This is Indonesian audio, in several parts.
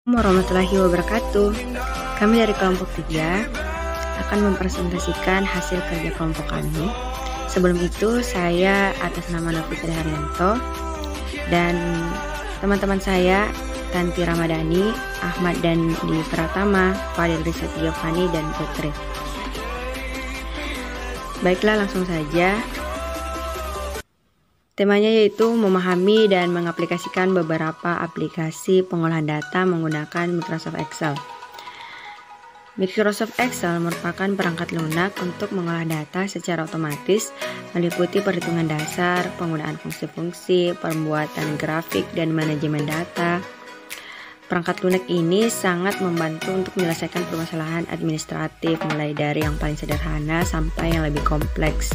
Warahmatullahi wabarakatuh. Kami dari kelompok 3 akan mempresentasikan hasil kerja kelompok kami. Sebelum itu, saya atas nama Novitri Haryanto dan teman-teman saya Tanti Ramadhani, Ahmad dan Di Pratama, Fadil Rizat Giovanni dan Putri. Baiklah, langsung saja. Temanya yaitu memahami dan mengaplikasikan beberapa aplikasi pengolahan data menggunakan Microsoft Excel. Microsoft Excel merupakan perangkat lunak untuk mengolah data secara otomatis, meliputi perhitungan dasar, penggunaan fungsi-fungsi, pembuatan grafik, dan manajemen data. Perangkat lunak ini sangat membantu untuk menyelesaikan permasalahan administratif, mulai dari yang paling sederhana sampai yang lebih kompleks.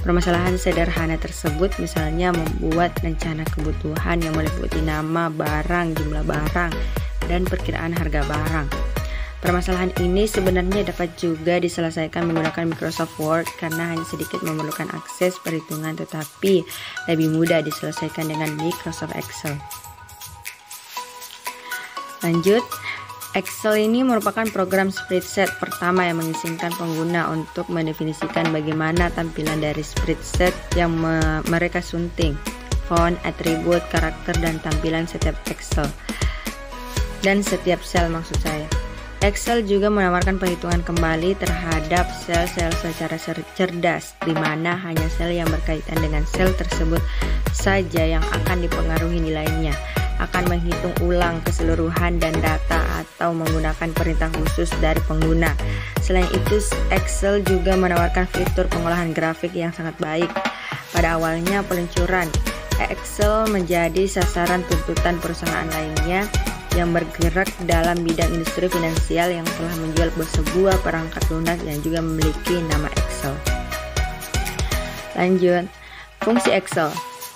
Permasalahan sederhana tersebut misalnya membuat rencana kebutuhan yang meliputi nama barang, jumlah barang, dan perkiraan harga barang. Permasalahan ini sebenarnya dapat juga diselesaikan menggunakan Microsoft Word karena hanya sedikit memerlukan akses perhitungan, tetapi lebih mudah diselesaikan dengan Microsoft Excel. Lanjut, Excel ini merupakan program spreadsheet pertama yang mengizinkan pengguna untuk mendefinisikan bagaimana tampilan dari spreadsheet yang mereka sunting, font, atribut, karakter, dan tampilan setiap Excel dan setiap sel maksud saya. Excel juga menawarkan perhitungan kembali terhadap sel-sel secara cerdas, di mana hanya sel yang berkaitan dengan sel tersebut saja yang akan dipengaruhi nilainya, akan menghitung ulang keseluruhan dan data atau menggunakan perintah khusus dari pengguna. Selain itu, Excel juga menawarkan fitur pengolahan grafik yang sangat baik. Pada awalnya peluncuran, Excel menjadi sasaran tuntutan perusahaan lainnya yang bergerak dalam bidang industri finansial yang telah menjual sebuah perangkat lunak yang juga memiliki nama Excel. Lanjut, fungsi Excel.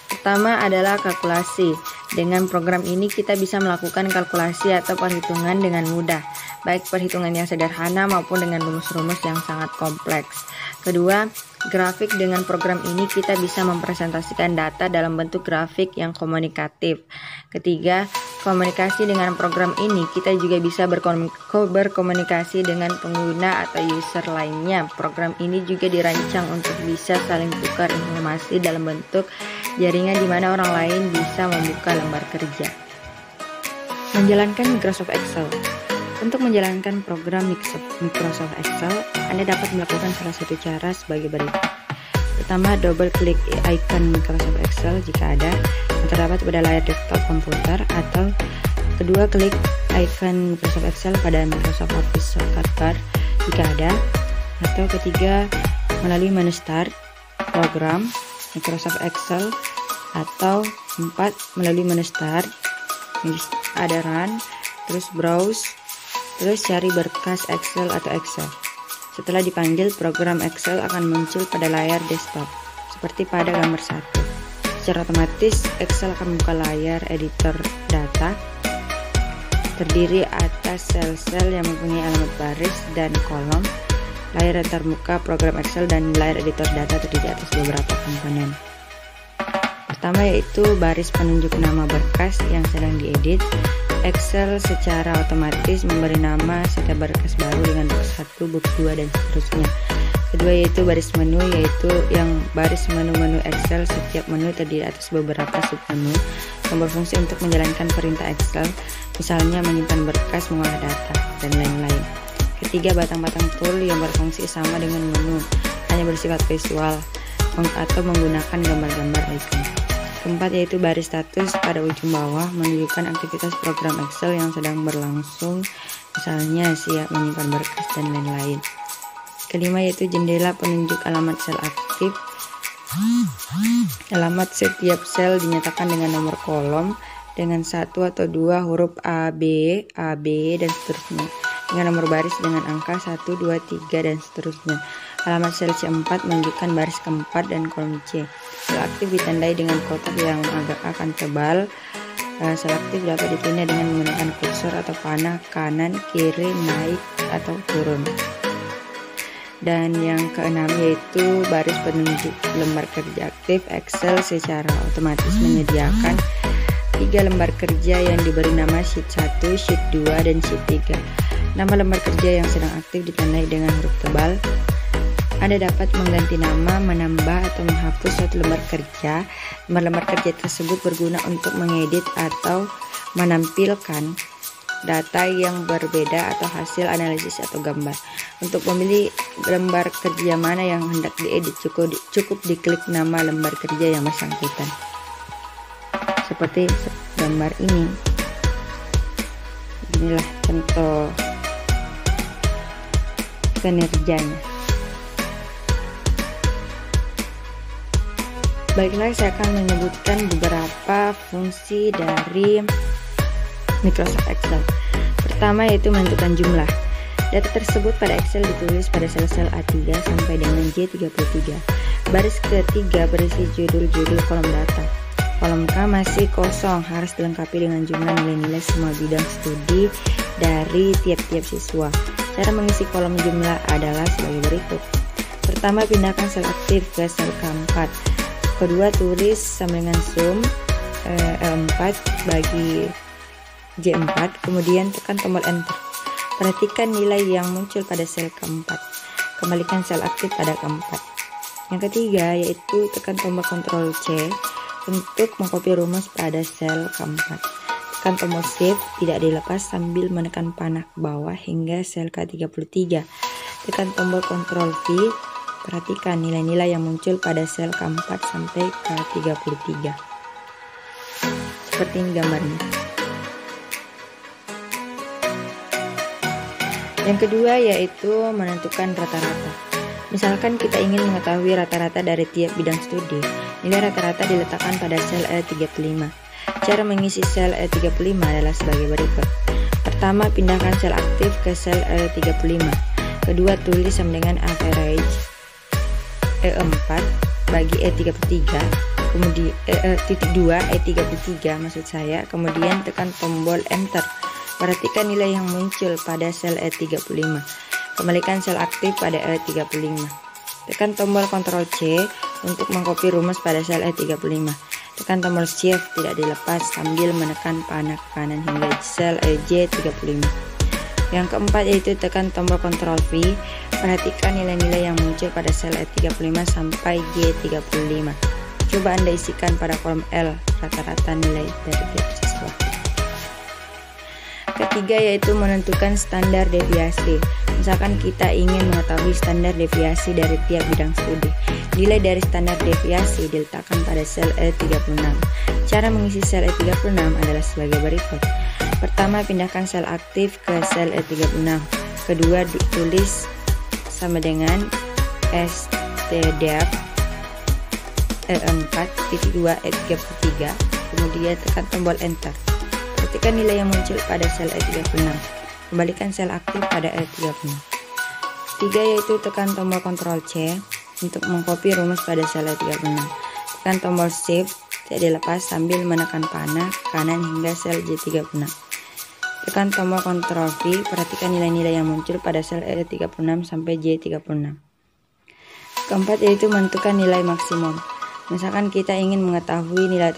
Pertama adalah kalkulasi. Dengan program ini kita bisa melakukan kalkulasi atau perhitungan dengan mudah, baik perhitungan yang sederhana maupun dengan rumus-rumus yang sangat kompleks. Kedua, grafik. Dengan program ini kita bisa mempresentasikan data dalam bentuk grafik yang komunikatif. Ketiga, komunikasi. Dengan program ini kita juga bisa berkomunikasi dengan pengguna atau user lainnya. Program ini juga dirancang untuk bisa saling tukar informasi dalam bentuk jaringan di mana orang lain bisa membuka lembar kerja. Menjalankan Microsoft Excel. Untuk menjalankan program Microsoft Excel, Anda dapat melakukan salah satu cara sebagai berikut. Pertama, double klik icon Microsoft Excel jika ada, yang terdapat pada layar desktop komputer, atau kedua, klik icon Microsoft Excel pada Microsoft Office shortcut bar jika ada, atau ketiga, melalui menu Start, Program, Microsoft Excel, atau 4, melalui menu Start, ada Run, terus Browse, terus cari berkas Excel atau Excel. Setelah dipanggil, program Excel akan muncul pada layar desktop, seperti pada gambar 1. Secara otomatis, Excel akan membuka layar editor data, terdiri atas sel-sel yang mempunyai alamat baris dan kolom. Layar yang terbuka program Excel dan layar editor data terdiri atas beberapa komponen. Pertama yaitu baris penunjuk nama berkas yang sedang diedit. Excel secara otomatis memberi nama setiap berkas baru dengan box 1, box 2, dan seterusnya. Kedua yaitu baris menu, yaitu yang baris menu-menu Excel. Setiap menu terdiri atas beberapa submenu yang berfungsi untuk menjalankan perintah Excel, misalnya menyimpan berkas, mengolah data, dan lain-lain. Ketiga, batang-batang tool yang berfungsi sama dengan menu, hanya bersifat visual atau menggunakan gambar-gambar icon. Keempat yaitu baris status pada ujung bawah, menunjukkan aktivitas program Excel yang sedang berlangsung, misalnya siap menyimpan berkas dan lain-lain. Kelima yaitu jendela penunjuk alamat sel aktif. Alamat setiap sel dinyatakan dengan nomor kolom dengan 1 atau 2 huruf A, B, dan seterusnya, dengan nomor baris dengan angka 1, 2, 3, dan seterusnya. Alamat sel C4 menunjukkan baris keempat dan kolom C. Sel aktif ditandai dengan kotak yang akan tebal. Sel aktif dapat dipindah dengan menggunakan kursor atau panah kanan, kiri, naik, atau turun. Dan yang keenam yaitu baris penunjuk lembar kerja aktif. Excel secara otomatis menyediakan 3 lembar kerja yang diberi nama sheet 1, sheet 2, dan sheet 3. Nama lembar kerja yang sedang aktif ditandai dengan huruf tebal. Anda dapat mengganti nama, menambah, atau menghapus suatu lembar kerja. Lembar kerja tersebut berguna untuk mengedit atau menampilkan data yang berbeda atau hasil analisis atau gambar. Untuk memilih lembar kerja mana yang hendak diedit, cukup diklik nama lembar kerja yang bersangkutan. Seperti gambar ini. Inilah contoh kinerjanya. Baiklah, saya akan menyebutkan beberapa fungsi dari Microsoft Excel. Pertama yaitu menentukan jumlah. Data tersebut pada Excel ditulis pada sel-sel A3 sampai dengan J33. Baris ketiga berisi judul-judul kolom data. Kolom K masih kosong, harus dilengkapi dengan jumlah nilai-nilai semua bidang studi dari tiap-tiap siswa. Cara mengisi kolom jumlah adalah sebagai berikut. Pertama, pindahkan sel aktif ke sel K4. Kedua, tulis sama dengan sum E4 bagi J4, kemudian tekan tombol enter. Perhatikan nilai yang muncul pada sel K4. Kembalikan sel aktif pada K4. Yang ketiga yaitu tekan tombol Ctrl C untuk mengcopy rumus pada sel K4. Tekan tombol Shift tidak dilepas sambil menekan panah ke bawah hingga sel K33. Tekan tombol Ctrl V. Perhatikan nilai-nilai yang muncul pada sel K4 sampai K33. Seperti ini gambarnya. Yang kedua yaitu menentukan rata-rata. Misalkan kita ingin mengetahui rata-rata dari tiap bidang studi. Nilai rata-rata diletakkan pada sel E35. Cara mengisi sel E35 adalah sebagai berikut. Pertama, pindahkan sel aktif ke sel E35. Kedua, tulis sama dengan average E4 bagi E33, kemudian titik 2 E33 maksud saya, kemudian tekan tombol enter. Perhatikan nilai yang muncul pada sel E35. Kembalikan sel aktif pada E35. Tekan tombol Ctrl C untuk mengcopy rumus pada sel E35. Tekan tombol Shift tidak dilepas sambil menekan panah ke kanan hingga sel J35. Yang keempat yaitu tekan tombol Ctrl V. Perhatikan nilai-nilai yang muncul pada sel E35 sampai J35. Coba Anda isikan pada kolom L rata-rata nilai dari tiap siswa. Ketiga yaitu menentukan standar deviasi. Misalkan kita ingin mengetahui standar deviasi dari tiap bidang studi. Nilai dari standar deviasi diletakkan pada sel E36. Cara mengisi sel E36 adalah sebagai berikut. Pertama, pindahkan sel aktif ke sel E36. Kedua, tulis sama dengan stdap E4 titik 2 E33, kemudian tekan tombol enter. Perhatikan nilai yang muncul pada sel E36. Kembalikan sel aktif pada E36. Tiga yaitu tekan tombol Ctrl C untuk mengcopy rumus pada sel E36. Tekan tombol Shift tidak dilepas sambil menekan panah kanan hingga sel J36. Tekan tombol Ctrl V. Perhatikan nilai-nilai yang muncul pada sel E36 sampai J36. Keempat yaitu menentukan nilai maksimum. Misalkan kita ingin mengetahui nilai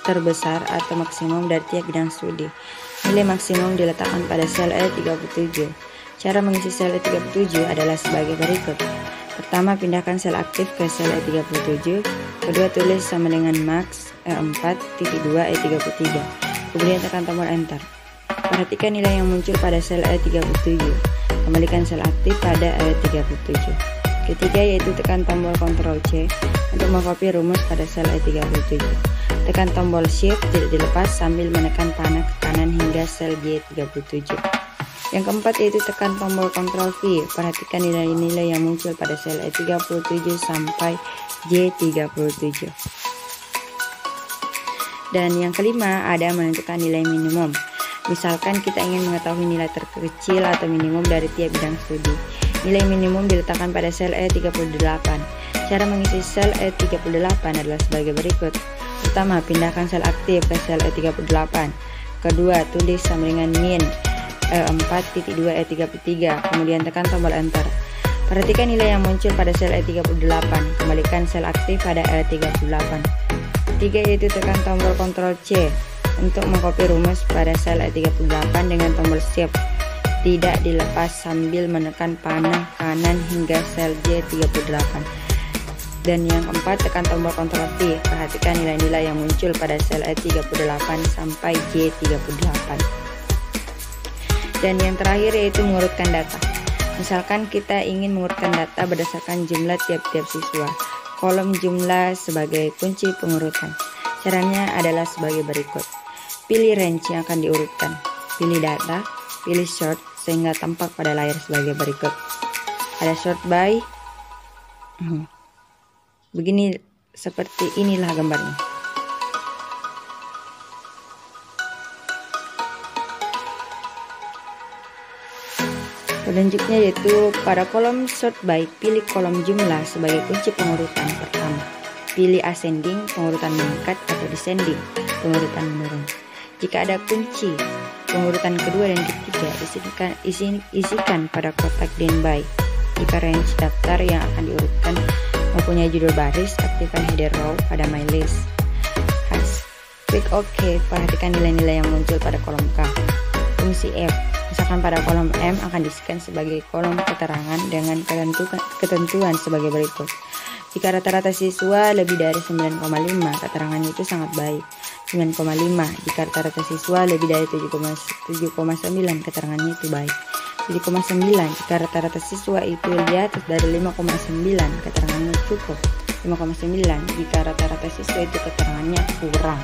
terbesar atau maksimum dari tiap bidang studi. Nilai maksimum diletakkan pada sel E37. Cara mengisi sel E37 adalah sebagai berikut. Pertama, pindahkan sel aktif ke sel E37. Kedua, tulis sama dengan max E4 titik 2 E33. Kemudian tekan tombol enter. Perhatikan nilai yang muncul pada sel E37. Kembalikan sel aktif pada E37. Ketiga yaitu tekan tombol Ctrl C untuk mengcopy rumus pada sel E37. Tekan tombol Shift tidak dilepas sambil menekan panah ke kanan hingga sel J37. Yang keempat yaitu tekan tombol Ctrl V. Perhatikan nilai-nilai yang muncul pada sel E37 sampai J37. Dan yang kelima ada menentukan nilai minimum. Misalkan kita ingin mengetahui nilai terkecil atau minimum dari tiap bidang studi. Nilai minimum diletakkan pada sel E38. Cara mengisi sel E38 adalah sebagai berikut. Pertama, pindahkan sel aktif ke sel E38. Kedua, tulis sama dengan min E4 titik 2 E33. Kemudian tekan tombol enter. Perhatikan nilai yang muncul pada sel E38. Kembalikan sel aktif pada E38. Ketiga yaitu tekan tombol Ctrl C Untuk mengcopy rumus pada sel E38 dengan tombol Shift tidak dilepas sambil menekan panah kanan hingga sel J38. Dan yang keempat, tekan tombol Ctrl V. Perhatikan nilai-nilai yang muncul pada sel E38 sampai J38. Dan yang terakhir yaitu mengurutkan data. Misalkan kita ingin mengurutkan data berdasarkan jumlah tiap-tiap siswa. Kolom jumlah sebagai kunci pengurutan. Caranya adalah sebagai berikut. Pilih range yang akan diurutkan. Pilih data, pilih sort sehingga tampak pada layar sebagai berikut. Ada sort by. Begini, seperti inilah gambarnya. Selanjutnya yaitu pada kolom sort by, pilih kolom jumlah sebagai kunci pengurutan pertama. Pilih ascending, pengurutan meningkat, atau descending, pengurutan menurun. Jika ada kunci pengurutan kedua dan ketiga, isikan pada kotak then by. Jika range daftar yang akan diurutkan mempunyai judul baris, aktifkan header row pada my list. Klik OK, perhatikan nilai-nilai yang muncul pada kolom K. Fungsi F, misalkan pada kolom M akan diisikan sebagai kolom keterangan dengan ketentuan sebagai berikut. Jika rata-rata siswa lebih dari 9,5, keterangannya itu sangat baik. 9,5. Jika rata-rata siswa lebih dari 7,9, keterangannya itu baik. 7,9. Jika rata-rata siswa itu di atas dari 5,9, keterangannya cukup. 5,9. Jika rata-rata siswa itu keterangannya kurang.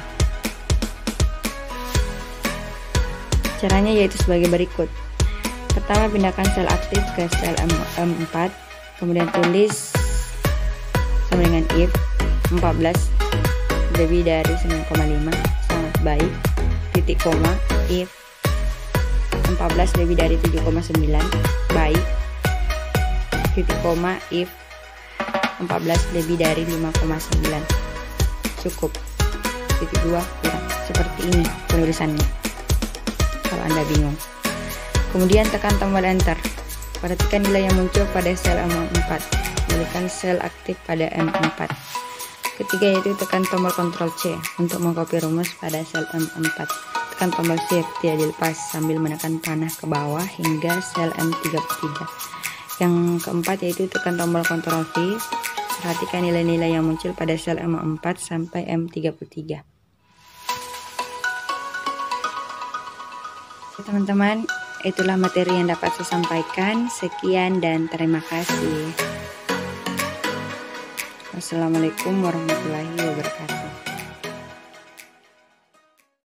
Caranya yaitu sebagai berikut. Pertama, pindahkan sel aktif ke sel M4, kemudian tulis sama dengan if 14 lebih dari 9,5 sangat baik, titik koma, if 14 lebih dari 7,9 baik, titik koma, if 14 lebih dari 5,9 cukup, titik 2 kurang. Seperti ini penulisannya kalau Anda bingung. Kemudian tekan tombol enter. Perhatikan nilai yang muncul pada sel M4. Pilihkan sel aktif pada M4. Ketiga yaitu tekan tombol Ctrl C untuk mengcopy rumus pada sel M4. Tekan tombol Shift tidak dilepas sambil menekan panah ke bawah hingga sel M33. Yang keempat yaitu tekan tombol Ctrl V. Perhatikan nilai-nilai yang muncul pada sel M4 sampai M33. Teman-teman, itulah materi yang dapat saya sampaikan. Sekian dan terima kasih. Wassalamualaikum warahmatullahi wabarakatuh.